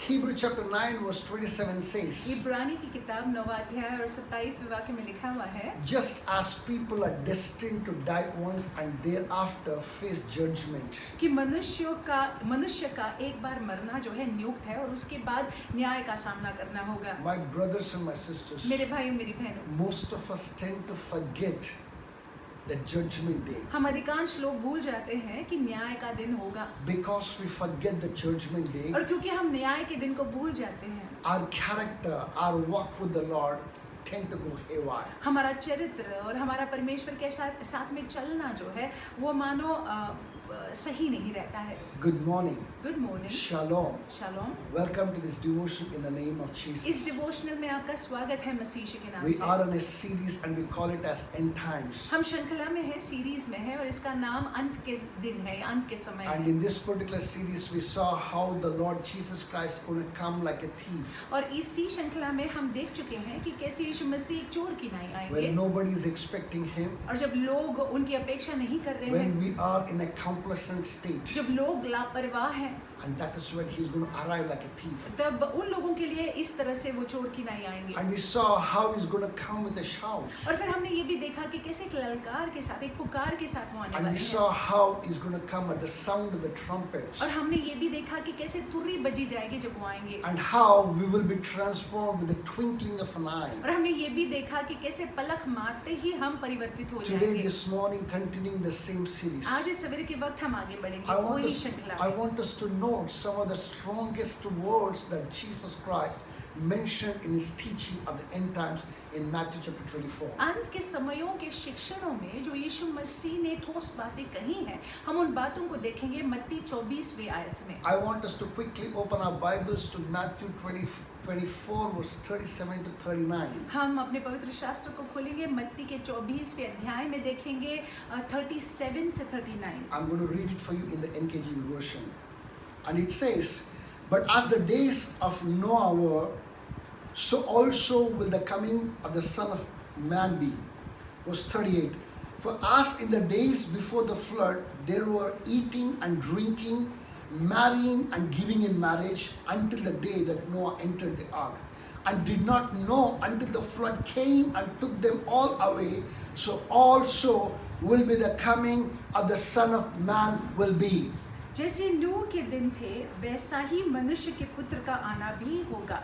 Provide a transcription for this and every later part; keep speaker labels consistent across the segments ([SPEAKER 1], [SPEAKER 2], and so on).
[SPEAKER 1] Hebrew chapter 9 verse 27 says,
[SPEAKER 2] इब्रानी की किताब 9वां अध्याय और 27वें वाक्य में लिखा हुआ है,
[SPEAKER 1] just as people are destined to die once and thereafter face judgment.
[SPEAKER 2] कि मनुष्य का एक बार मरना जो है नियुक्त है और उसके बाद न्याय का सामना करना होगा।
[SPEAKER 1] My brothers and my sisters,
[SPEAKER 2] मेरे भाई मेरी बहनों,
[SPEAKER 1] most of us tend to forget the judgment day.
[SPEAKER 2] हम अधिकांश लोग भूल जाते हैं कि न्याय का दिन होगा,
[SPEAKER 1] Because we forget the judgment day,
[SPEAKER 2] और क्योंकि हम न्याय के दिन को भूल जाते हैं,
[SPEAKER 1] our character, our walk with the Lord tend to go haywire.
[SPEAKER 2] हमारा चरित्र और हमारा परमेश्वर के साथ में चलना जो है वो मानो सही नहीं रहता है।
[SPEAKER 1] Good morning.
[SPEAKER 2] Good morning,
[SPEAKER 1] Shalom.
[SPEAKER 2] Shalom.
[SPEAKER 1] Welcome to this devotion in the name of
[SPEAKER 2] इस
[SPEAKER 1] Jesus.
[SPEAKER 2] डिवोशनल में आपका स्वागत है मसीह के नाम
[SPEAKER 1] We
[SPEAKER 2] से।
[SPEAKER 1] are on a series and we call it as End Times.
[SPEAKER 2] हम श्रृंखला में है, सीरीज में है और इसका नाम अंत के दिन है, अंत के समय
[SPEAKER 1] And
[SPEAKER 2] है।
[SPEAKER 1] in this particular series, we saw how the Lord Jesus Christ going to come like a thief
[SPEAKER 2] और इसी श्रृंखला में हम देख चुके हैं कि कैसे यीशु मसीह एक चोर की नाई आएंगे,
[SPEAKER 1] when nobody is expecting Him,
[SPEAKER 2] और जब लोग उनकी अपेक्षा नहीं कर रहे
[SPEAKER 1] when
[SPEAKER 2] हैं,
[SPEAKER 1] we are in a complacent state,
[SPEAKER 2] जब लोग लापरवाह हैं,
[SPEAKER 1] and that is when He's going to arrive like a thief.
[SPEAKER 2] तब उन लोगों के लिए इस तरह से वो चोर की नाई आएंगे।
[SPEAKER 1] And we saw how He's going to come with a shout,
[SPEAKER 2] और फिर हमने ये भी देखा कि कैसे एक ललकार के साथ, एक पुकार के साथ वो आने
[SPEAKER 1] and we
[SPEAKER 2] वाले हैं।
[SPEAKER 1] saw how He's going to come at the sound of the trumpets,
[SPEAKER 2] और हमने ये भी देखा कि कैसे तुर्री बजी जाएगी जब वो आएंगे।
[SPEAKER 1] and how we will be transformed with the twinkling of an eye.
[SPEAKER 2] और हमने ये भी देखा कि कैसे पलक मारते ही हम परिवर्तित हो
[SPEAKER 1] Today,
[SPEAKER 2] जाएंगे।
[SPEAKER 1] this morning, continuing the same series,
[SPEAKER 2] आज इस सवेरे के वक्त हम आगे बढ़ेंगे
[SPEAKER 1] I want
[SPEAKER 2] वही
[SPEAKER 1] us,
[SPEAKER 2] श्रृंखला
[SPEAKER 1] I
[SPEAKER 2] में।
[SPEAKER 1] want us to note some of the strongest words that Jesus Christ mentioned in His teaching of the end times in Matthew chapter 24.
[SPEAKER 2] अंत के समयों के शिक्षणों में जो यीशु मसीह ने ठोस बातें कही हैं, हम उन बातों को देखेंगे मत्ती 24वें आयत में।
[SPEAKER 1] I want us to quickly open our Bibles to Matthew 24 verse 37 to 39.
[SPEAKER 2] हम अपने पवित्र शास्त्र को खोलेंगे, मत्ती के 24वें अध्याय में देखेंगे 37 से 39।
[SPEAKER 1] I'm going to read it for you in the NKJV version. And it says, "But as the days of Noah were, so also will the coming of the Son of Man be." Verse 38, "For as in the days before the flood, there were eating and drinking, marrying and giving in marriage until the day that Noah entered the ark, and did not know until the flood came and took them all away, so also will be the coming of the Son of Man will be."
[SPEAKER 2] जैसे नूह के दिन थे वैसा ही मनुष्य के पुत्र का आना भी होगा,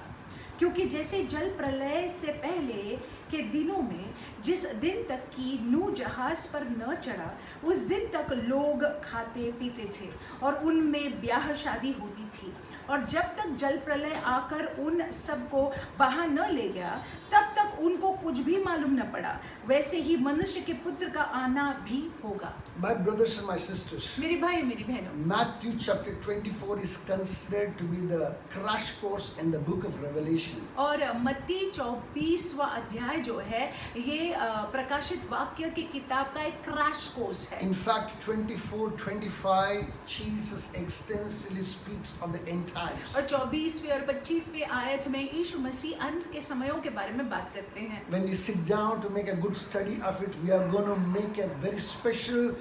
[SPEAKER 2] क्योंकि जैसे जल प्रलय से पहले के दिनों में जिस दिन तक कि नूह जहाज पर न चढ़ा, उस दिन तक लोग खाते पीते थे और उनमें ब्याह शादी होती थी, और जब तक जल प्रलय आकर उन सबको बहा न ले गया तब तक उनको कुछ भी मालूम न पड़ा, वैसे ही मनुष्य के पुत्र का आना भी होगा।
[SPEAKER 1] My brothers and my sisters,
[SPEAKER 2] मेरे भाई मेरी बहनों,
[SPEAKER 1] Matthew chapter 24 is considered to be the crash course in the book of Revelation.
[SPEAKER 2] और मत्ती 24वां अध्याय जो है ये प्रकाशित वाक्य की किताब का एक क्रैश कोर्स है।
[SPEAKER 1] In fact, 24-25, Jesus extensively speaks of the end times.
[SPEAKER 2] और 24वें और 25वें आयत में यीशु मसीह अंत के समयों के बारे में बात करते हैं।
[SPEAKER 1] When we sit down to make a good study of it, we are going to make a very special,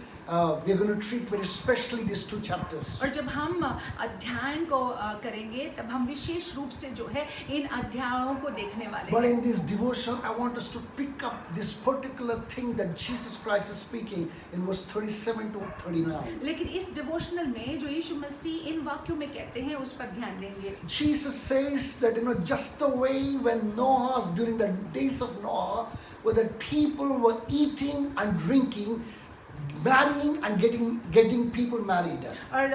[SPEAKER 1] we are going to treat very specially these two chapters.
[SPEAKER 2] और जब हम अध्यायन को करेंगे तब हम विशेष रूप से जो है इन अध्यायों को देखने वाले
[SPEAKER 1] But
[SPEAKER 2] हैं।
[SPEAKER 1] in this devotion, I want us to pick up this particular thing that Jesus Christ is speaking in verse 37 to 39.
[SPEAKER 2] लेकिन इस डिवोशनल में जो यीशु मसीह इन वाक्यों में कहते हैं उस पर ध्यान देंगे।
[SPEAKER 1] Jesus says that, just the way when during the days of Noah, where the people were eating and drinking, marrying and getting people married.
[SPEAKER 2] और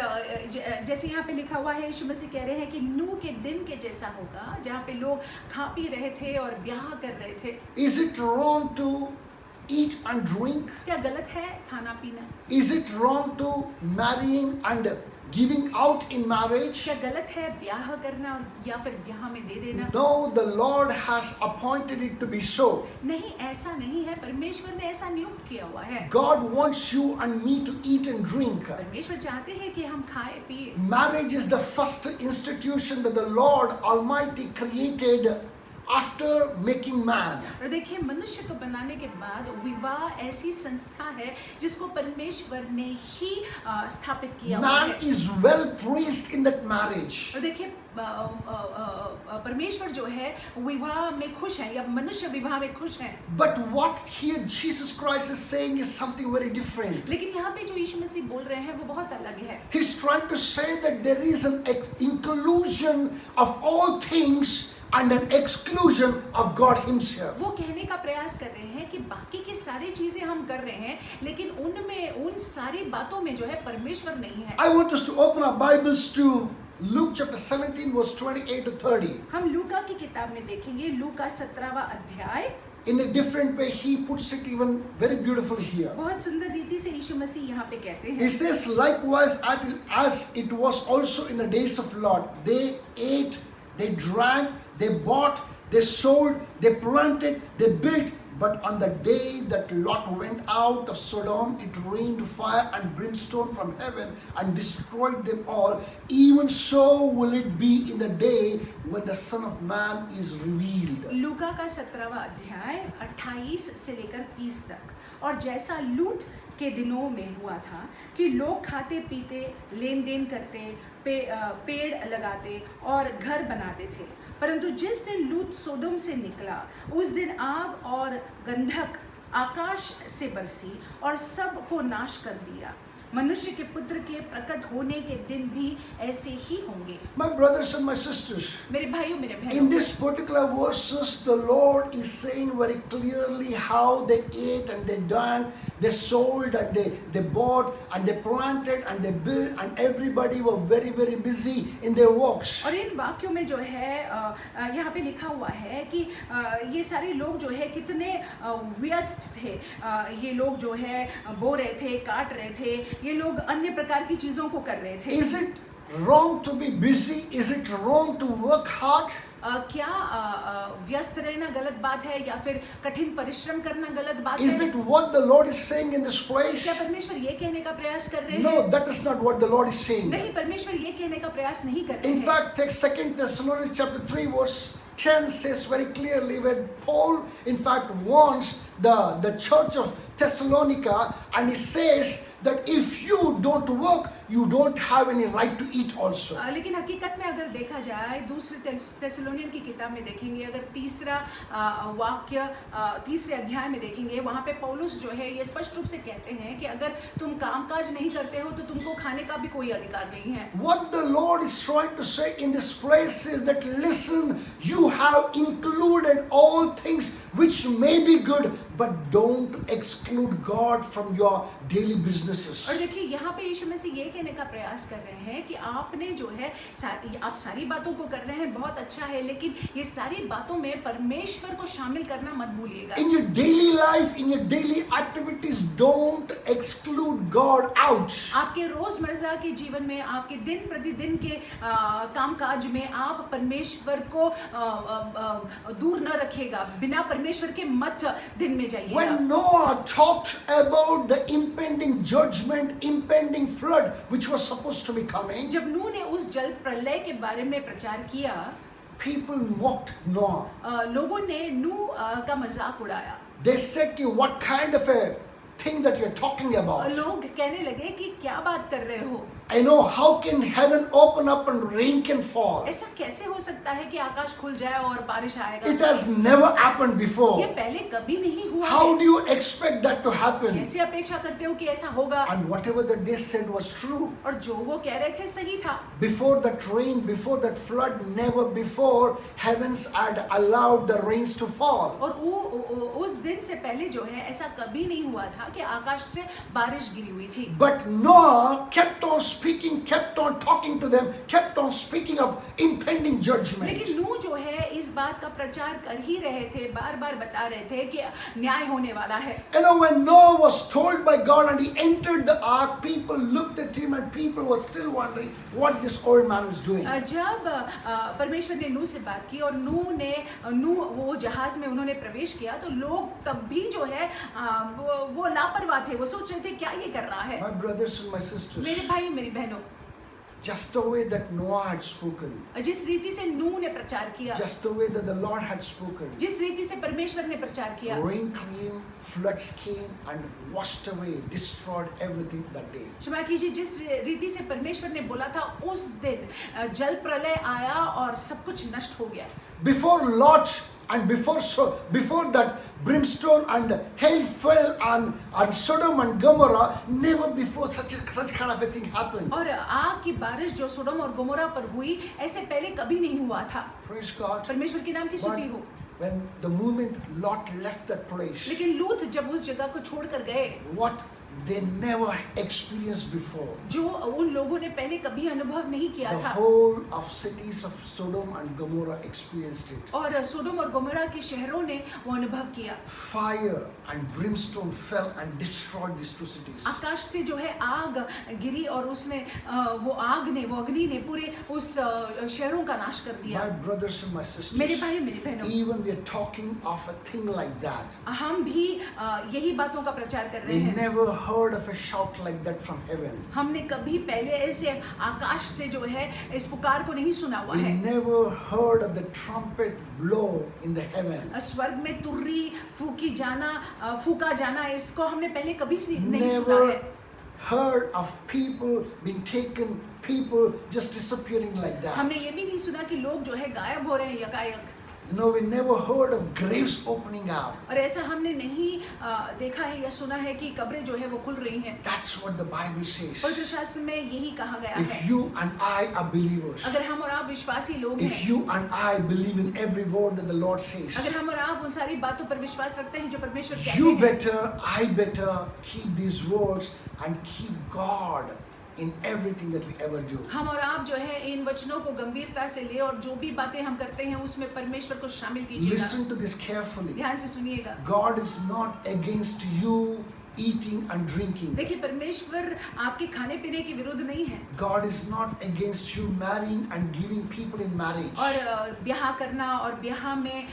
[SPEAKER 2] जैसे यहाँ पे लिखा हुआ है, यीशु मसीह कह रहे हैं कि नूह के दिन के जैसा होगा, जहाँ पे लोग खा पी रहे थे और ब्याह कर रहे थे।
[SPEAKER 1] Is it wrong to eat and drink?
[SPEAKER 2] क्या गलत है खाना पीना?
[SPEAKER 1] Is it wrong to marrying and giving out in marriage?
[SPEAKER 2] क्या गलत है ब्याह करना या फिर ब्याह में दे देना?
[SPEAKER 1] No, the Lord has appointed it to be so.
[SPEAKER 2] नहीं, ऐसा नहीं है, परमेश्वर ने ऐसा नियुक्त किया हुआ है।
[SPEAKER 1] God wants you and me to eat and drink.
[SPEAKER 2] परमेश्वर चाहते हैं कि हम खाए पिए।
[SPEAKER 1] Marriage is the first institution that the Lord Almighty created after making man,
[SPEAKER 2] और देखिए मनुष्य को बनाने के बाद विवाह ऐसी संस्था है जिसको परमेश्वर ने ही स्थापित किया हुआ
[SPEAKER 1] man
[SPEAKER 2] है।
[SPEAKER 1] is well pleased in that marriage.
[SPEAKER 2] और देखिए परमेश्वर जो है विवाह में खुश है या मनुष्य विवाह में खुश है।
[SPEAKER 1] But what here Jesus Christ is saying is something very different.
[SPEAKER 2] लेकिन यहाँ पे जो यीशु मसीह बोल रहे हैं वो बहुत अलग है।
[SPEAKER 1] He's trying to say that there is an inclusion of all things and an exclusion of God Himself.
[SPEAKER 2] वो कहने का प्रयास कर रहे हैं कि बाकी की सारी चीजें हम कर रहे हैं लेकिन उनमें उन सारी बातों में जो है परमेश्वर नहीं है।
[SPEAKER 1] I want us to open our Bibles to Luke chapter 17 verse 28 to 30.
[SPEAKER 2] हम लूका की किताब में देखेंगे लूका 17वां अध्याय।
[SPEAKER 1] In a different way, he puts it even very beautiful here.
[SPEAKER 2] बहुत सुंदर रीति से यीशु मसीह यहाँ पे कहते
[SPEAKER 1] He
[SPEAKER 2] हैं।
[SPEAKER 1] says, likewise, as it was also in the days of Lot, they ate, they drank, they bought, they sold, they planted, they built. But on the day that Lot went out of Sodom, it rained fire and brimstone from heaven and destroyed them all. Even so will it be in the day when the Son of Man is revealed.
[SPEAKER 2] लूका का 17वां अध्याय 28 से लेकर 30 तक। और जैसा लूत के दिनों में हुआ था कि लोग खाते पीते लेन देन करते पेड़ लगाते और घर बनाते थे, परंतु जिस दिन लूत सोदोम से निकला उस दिन आग और गंधक आकाश से बरसी और सब को नाश कर दिया। मनुष्य के पुत्र के प्रकट होने के दिन भी ऐसे ही होंगे।
[SPEAKER 1] My brothers and my sisters,
[SPEAKER 2] मेरे भाइयों मेरे
[SPEAKER 1] in
[SPEAKER 2] बहनों,
[SPEAKER 1] this particular verses, the Lord is saying very clearly how they ate and they drank, they sold and they bought and they planted and they built, and everybody were very, very busy in their works.
[SPEAKER 2] और इन वाक्यों में जो है यहाँ पे लिखा हुआ है कि ये सारे लोग जो है कितने व्यस्त थे। ये लोग जो है बो रहे थे, काट रहे थे, ये लोग अन्य प्रकार की चीजों को कर रहे थे।
[SPEAKER 1] Is it wrong to be busy? Is it wrong to work hard?
[SPEAKER 2] क्या व्यस्त रहना गलत बात है या फिर कठिन परिश्रम करना गलत बात
[SPEAKER 1] Is
[SPEAKER 2] है?
[SPEAKER 1] it what the Lord is saying in this place?
[SPEAKER 2] क्या परमेश्वर ये कहने का प्रयास कर रहे हैं?
[SPEAKER 1] No, that is not what the Lord is saying.
[SPEAKER 2] नहीं, परमेश्वर ये कहने का प्रयास नहीं कर रहे
[SPEAKER 1] In
[SPEAKER 2] हैं।
[SPEAKER 1] fact, take 2 Thessalonians chapter 3 verse 10 says very clearly when Paul in fact warns the church of Thessalonica, and he says that if you don't work, you don't have any right to eat also.
[SPEAKER 2] लेकिन हकीकत में अगर देखा जाए दूसरे Thessalonian की किताब में देखेंगे, अगर तीसरा वाक्य तीसरे अध्याय में देखेंगे, वहाँ पे पौलुस जो है ये स्पष्ट रूप से कहते हैं कि अगर तुम कामकाज नहीं करते हो तो तुमको खाने का भी कोई अधिकार नहीं है।
[SPEAKER 1] What the Lord is trying to say in this place is that listen, you have included all things which may be good, but don't exclude God from your daily businesses.
[SPEAKER 2] और देखिए यहाँ पे यीशु मसीह ये कहने का प्रयास कर रहे हैं कि आपने जो है आप सारी बातों को कर रहे हैं, बहुत अच्छा है, लेकिन ये सारी बातों में परमेश्वर को शामिल करना मत भूलिएगा।
[SPEAKER 1] In your daily life, in your daily activities, don't exclude God out.
[SPEAKER 2] आपके रोजमर्रा के जीवन में, आपके दिन प्रतिदिन के कामकाज में आप परमेश्वर को दूर न रखिएगा, बिना परमेश्वर के मत दिन में जाइएगा।
[SPEAKER 1] When Noah talked about the impending judgment, impending flood, which was supposed to be coming,
[SPEAKER 2] जब नूह ने उस जल प्रलय के बारे में प्रचार किया,
[SPEAKER 1] people mocked Noah.
[SPEAKER 2] लोगों ने नूह का मजाक उड़ाया।
[SPEAKER 1] They said, "Ki, what kind of a thing that you're talking about?
[SPEAKER 2] लोग कहने लगे कि क्या बात कर रहे हो?
[SPEAKER 1] I know, how can heaven open up and rain can fall?
[SPEAKER 2] ऐसा कैसे हो सकता है कि आकाश खुल जाए और बारिश आएगा?
[SPEAKER 1] It has never happened
[SPEAKER 2] ये
[SPEAKER 1] before.
[SPEAKER 2] पहले कभी नहीं हुआ
[SPEAKER 1] How
[SPEAKER 2] है।
[SPEAKER 1] do you expect that to happen?"
[SPEAKER 2] कैसे अपेक्षा करते हो कि ऐसा होगा?
[SPEAKER 1] And whatever that they said was true.
[SPEAKER 2] और जो वो कह रहे थे सही था।
[SPEAKER 1] Before that rain, before that flood, never before heavens had allowed the rains to fall.
[SPEAKER 2] और वो उस दिन से पहले जो है ऐसा कभी नहीं हुआ था कि आकाश से बारिश गिरी हुई थी।
[SPEAKER 1] But Noah kept on speaking, kept on talking to them, kept on speaking of impending judgment.
[SPEAKER 2] लेकिन नूह जो है इस बात का प्रचार कर ही रहे थे, बार बार बता रहे थे कि न्याय होने वाला है।
[SPEAKER 1] You know, when Noah was told by God and he entered the ark, people looked at him and people were still wondering what this old man is doing.
[SPEAKER 2] जब परमेश्वर ने नूह से बात की और नूह वो जहाज में उन्होंने प्रवेश किया, तो लोग तब भी जो है वो लापरवाह थे, वो सोच रहे थे क्या ये कर रहा है।
[SPEAKER 1] My brothers and my sisters,
[SPEAKER 2] मेरे भाई मेरी बहनों,
[SPEAKER 1] just the way that Noah had spoken,
[SPEAKER 2] जिस रीति से नूह ने प्रचार किया,
[SPEAKER 1] just the way that the Lord had spoken.
[SPEAKER 2] जिस रीति से परमेश्वर ने प्रचार किया,
[SPEAKER 1] Rain came, floods came, and washed away, destroyed everything that day.
[SPEAKER 2] क्षमा कीजिए, जिस रीति से परमेश्वर ने बोला था उस दिन जल प्रलय आया और सब कुछ नष्ट हो गया.
[SPEAKER 1] Before Lot and before that brimstone and hail fell on Sodom and Gomorrah, never before such kind of a thing happened.
[SPEAKER 2] और आग की बारिश जो सोडोम और गोमोरा पर हुई, ऐसे पहले कभी नहीं हुआ था.
[SPEAKER 1] Praise God.
[SPEAKER 2] परमेश्वर के नाम की स्तुति हो.
[SPEAKER 1] When the moment Lot left that place,
[SPEAKER 2] लेकिन लूत जब उस जगह को छोड़कर गए,
[SPEAKER 1] what they never experienced before,
[SPEAKER 2] जो उन लोगों ने पहले कभी अनुभव नहीं किया
[SPEAKER 1] the
[SPEAKER 2] था,
[SPEAKER 1] whole of cities of Sodom and Gomorrah experienced it.
[SPEAKER 2] और सोडोम और गोमोरा के शहरों ने वो अनुभव किया.
[SPEAKER 1] Fire and brimstone fell and destroyed these two cities.
[SPEAKER 2] आकाश से जो है आग गिरी और उसने वो अग्नि ने पूरे उस शहरों का नाश कर दिया.
[SPEAKER 1] My brothers and my sisters,
[SPEAKER 2] मेरे भाई मेरी बहनों,
[SPEAKER 1] even we are talking of a thing like that.
[SPEAKER 2] हम भी यही बातों का प्रचार कर रहे
[SPEAKER 1] We
[SPEAKER 2] हैं.
[SPEAKER 1] never heard of a shout like that from heaven.
[SPEAKER 2] हमने कभी पहले ऐसे आकाश से जो है इस पुकार को नहीं सुना हुआ
[SPEAKER 1] We
[SPEAKER 2] है.
[SPEAKER 1] never heard of the trumpet blow in the heaven.
[SPEAKER 2] स्वर्ग में तुर्री फूका जाना, इसको हमने पहले कभी नहीं सुना है.
[SPEAKER 1] Never heard of people being taken, people just disappearing like that.
[SPEAKER 2] हमने ये भी नहीं सुना कि लोग जो है गायब हो रहे हैं यकायक.
[SPEAKER 1] We never heard of graves opening up.
[SPEAKER 2] और ऐसा हमने नहीं देखा है या सुना है कि कब्रें जो है वो खुल रही हैं.
[SPEAKER 1] That's what the Bible says.
[SPEAKER 2] पवित्र शास्त्र में यही कहा गया
[SPEAKER 1] If
[SPEAKER 2] है.
[SPEAKER 1] you and I are believers,
[SPEAKER 2] अगर हम और आप विश्वासी लोग
[SPEAKER 1] if
[SPEAKER 2] हैं,
[SPEAKER 1] you and I believe in every word that the Lord says,
[SPEAKER 2] अगर हम और आप उन सारी बातों पर विश्वास रखते हैं जो परमेश्वर कहते
[SPEAKER 1] you
[SPEAKER 2] हैं,
[SPEAKER 1] better, I better keep these words and keep God in everything that we ever do.
[SPEAKER 2] हम और आप जो है इन वचनों को गंभीरता से ले और जो भी बातें हम करते हैं उसमें परमेश्वर को शामिल कीजिएगा.
[SPEAKER 1] Listen to this carefully.
[SPEAKER 2] ध्यान से सुनिएगा.
[SPEAKER 1] God is not against you eating and drinking.
[SPEAKER 2] देखिए, परमेश्वर आपके खाने पीने के विरुद्ध नहीं है.
[SPEAKER 1] God is not against you marrying and giving people in marriage.
[SPEAKER 2] और ब्याह करना और ब्याह में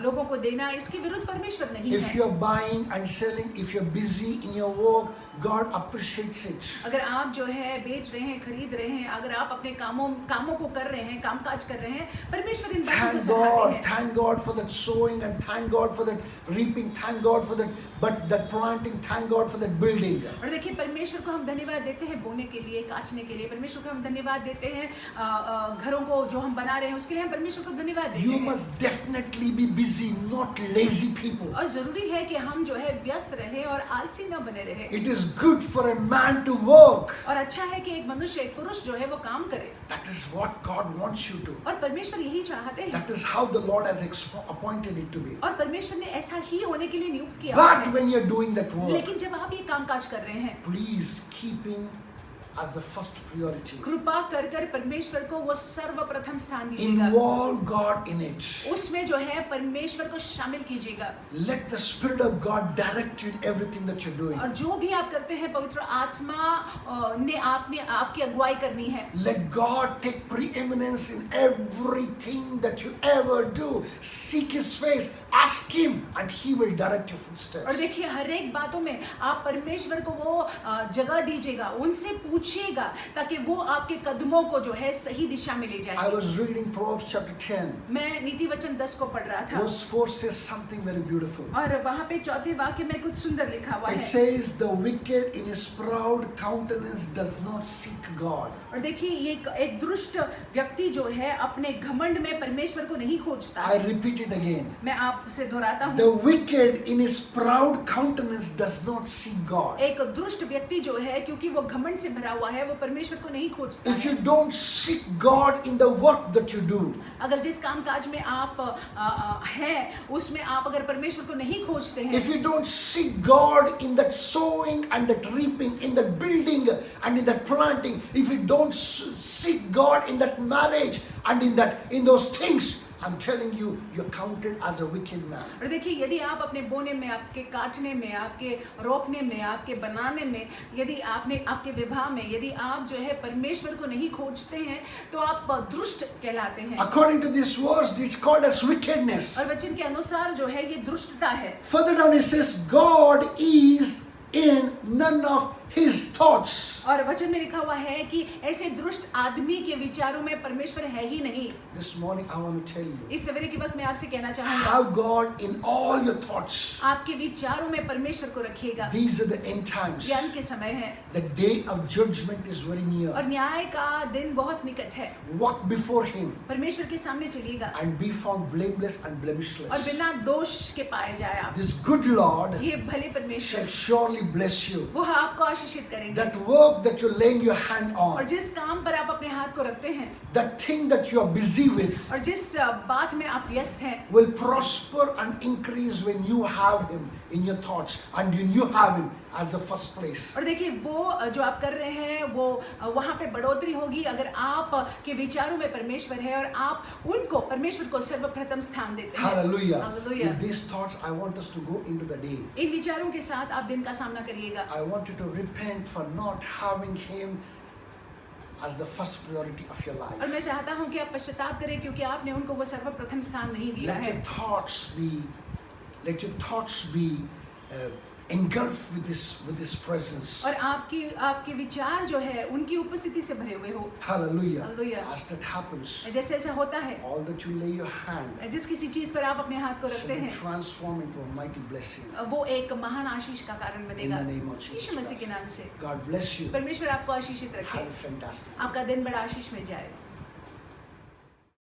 [SPEAKER 2] लोगों को देना, इसके विरुद्ध परमेश्वर नहीं
[SPEAKER 1] If
[SPEAKER 2] है.
[SPEAKER 1] you're buying and selling, if you're busy in your work, God appreciates it.
[SPEAKER 2] अगर आप जो है बेच रहे हैं, खरीद रहे हैं, अगर आप अपने कामों को कर रहे हैं, कामकाज कर रहे हैं, परमेश्वर इन बातों को सराहते हैं.
[SPEAKER 1] Thank God for that sowing and thank God for that reaping, thank God for that, but that planting, thank God for that building.
[SPEAKER 2] और देखिए, परमेश्वर को हम धन्यवाद देते हैं बोने के लिए, काटने के लिए. परमेश्वर को हम धन्यवाद देते हैं घरों को जो हम बना रहे हैं उसके लिए हम परमेश्वर को धन्यवाद देते
[SPEAKER 1] You
[SPEAKER 2] हैं.
[SPEAKER 1] must definitely be busy, not lazy people.
[SPEAKER 2] और जरूरी है कि हम जो है व्यस्त रहे और आलसी न बने रहे.
[SPEAKER 1] It is good for a man to work.
[SPEAKER 2] और अच्छा है कि एक मनुष्य, एक पुरुष जो है वो काम करे.
[SPEAKER 1] That is what God wants you to.
[SPEAKER 2] और परमेश्वर यही चाहते हैं.
[SPEAKER 1] That is how the Lord has appointed it to be.
[SPEAKER 2] और परमेश्वर ने ऐसा ही होने के लिए नियुक्त किया
[SPEAKER 1] But
[SPEAKER 2] है.
[SPEAKER 1] when you're doing that work,
[SPEAKER 2] लेकिन जब आप ये कामकाज कर रहे हैं,
[SPEAKER 1] please keeping as the first priority.
[SPEAKER 2] कृपा कर कर परमेश्वर को वो सर्वप्रथम स्थान दीजिएगा.
[SPEAKER 1] Involve God in it.
[SPEAKER 2] उसमें जो है परमेश्वर को शामिल कीजिएगा.
[SPEAKER 1] Let the Spirit of God direct you in everything that you're doing.
[SPEAKER 2] और जो भी आप करते हैं पवित्र आत्मा ने आपकी अगुवाई करनी है.
[SPEAKER 1] Let God take preeminence in everything that you ever do. Seek His face, ask Him, and He will direct your
[SPEAKER 2] और
[SPEAKER 1] footsteps.
[SPEAKER 2] देखिए, हर एक बातों में आप परमेश्वर को वो जगह दीजिएगा, उनसे पूछिएगा ताकि वो आपके कदमों को जो है सही दिशा में ले
[SPEAKER 1] I
[SPEAKER 2] जाए.
[SPEAKER 1] was reading Proverbs chapter 10.
[SPEAKER 2] मैं नीति वचन 10 को पढ़ रहा था
[SPEAKER 1] Verse 4 says something very beautiful.
[SPEAKER 2] और वहाँ पे चौथे वाक्य में कुछ सुंदर लिखा हुआ
[SPEAKER 1] It
[SPEAKER 2] है.
[SPEAKER 1] says, the wicked in his proud countenance does not seek God.
[SPEAKER 2] और देखिए, ये एक दुष्ट व्यक्ति जो है अपने घमंड में परमेश्वर को नहीं खोजता.
[SPEAKER 1] I repeat it again.
[SPEAKER 2] मैं आपसे दोहराता हूँ.
[SPEAKER 1] The wicked in his proud countenance does not seek God.
[SPEAKER 2] एक दुष्ट व्यक्ति जो है, क्योंकि वो घमंड से भरा हुआ है, वो परमेश्वर को नहीं खोजता
[SPEAKER 1] If
[SPEAKER 2] है.
[SPEAKER 1] you don't seek God in the work that you do,
[SPEAKER 2] अगर जिस कामकाज में आप हैं उसमें आप अगर परमेश्वर को नहीं खोजते हैं,
[SPEAKER 1] if you don't seek God in that sowing and that reaping, in that building and in that planting, if you don't seek God in that marriage and in those things, I'm telling you, you're counted as a wicked man.
[SPEAKER 2] और देखिए, यदि आप अपने बोने में, आपके काटने में, आपके रोपने में, आपके बनाने में, यदि आपके विवाह में यदि आप जो है परमेश्वर को नहीं खोजते हैं तो आप दुष्ट कहलाते हैं.
[SPEAKER 1] According to this verse, it's called as wickedness.
[SPEAKER 2] और वचन के अनुसार जो है ये दुष्टता है.
[SPEAKER 1] Further down it says, God is in none of his thoughts.
[SPEAKER 2] और वचन में लिखा हुआ है कि ऐसे दुष्ट आदमी के विचारों में परमेश्वर है ही नहीं।
[SPEAKER 1] This morning I want to tell you,
[SPEAKER 2] इस सवेरे के वक्त मैं आपसे कहना चाहूंगा,
[SPEAKER 1] have God in all your thoughts.
[SPEAKER 2] आपके विचारों में परमेश्वर को रखिएगा।
[SPEAKER 1] These are the end times.
[SPEAKER 2] ये अंत के समय है
[SPEAKER 1] The day of judgment is very near.
[SPEAKER 2] और न्याय का दिन बहुत निकट है।
[SPEAKER 1] Walk before him
[SPEAKER 2] परमेश्वर के सामने चलिएगा
[SPEAKER 1] and be found blameless and
[SPEAKER 2] और
[SPEAKER 1] blemishless.
[SPEAKER 2] बिना दोष के पाए जाए आप।
[SPEAKER 1] This good Lord
[SPEAKER 2] ये भले परमेश्वर
[SPEAKER 1] shall surely bless you.
[SPEAKER 2] वो आपको आशीषित करेंगे।
[SPEAKER 1] That work that you're laying your hand
[SPEAKER 2] और
[SPEAKER 1] on,
[SPEAKER 2] जिस काम पर आप अपने हाथ को रखते हैं
[SPEAKER 1] that thing that you are busy with,
[SPEAKER 2] और जिस बात में आप व्यस्त हैं,
[SPEAKER 1] will prosper and increase when you have him in your thoughts and when you have him as the first place.
[SPEAKER 2] और देखिए वो जो आप कर रहे हैं वो वहाँ पे बढ़ोतरी होगी अगर आप के विचारों में परमेश्वर है और आप उनको परमेश्वर को सर्वप्रथम स्थान देते हैं।
[SPEAKER 1] Hallelujah.
[SPEAKER 2] Hallelujah.
[SPEAKER 1] With these thoughts, I want us to go into the day.
[SPEAKER 2] इन विचारों के साथ आप दिन का सामना करिएगा।
[SPEAKER 1] I want you to repent for not having him as the first priority of your life.
[SPEAKER 2] और मैं चाहता हूँ कि आप पश्चाताप करें क्योंकि आपने उनको वो सर्वप्रथम स्थान नहीं दिया
[SPEAKER 1] Let
[SPEAKER 2] है।
[SPEAKER 1] your thoughts be engulfed with this presence.
[SPEAKER 2] और आपके विचार जो है उनकी उपस्थिति से भरे हुए हो।
[SPEAKER 1] Hallelujah.
[SPEAKER 2] Hallelujah.
[SPEAKER 1] As that happens,
[SPEAKER 2] जैसे ऐसा होता है,
[SPEAKER 1] all that you lay your hand
[SPEAKER 2] जिस किसी चीज पर आप अपने हाथ को
[SPEAKER 1] shall
[SPEAKER 2] रखते
[SPEAKER 1] be
[SPEAKER 2] हैं
[SPEAKER 1] transformed into a mighty blessing.
[SPEAKER 2] वो एक महान आशीष का कारण
[SPEAKER 1] In
[SPEAKER 2] बनेगा
[SPEAKER 1] the name of Jesus
[SPEAKER 2] यीशु मसीह के
[SPEAKER 1] Christ.
[SPEAKER 2] नाम से।
[SPEAKER 1] God bless you.
[SPEAKER 2] परमेश्वर आपको आशीषित रखे।
[SPEAKER 1] Have a fantastic day.
[SPEAKER 2] आपका दिन बड़ा आशीष में जाए।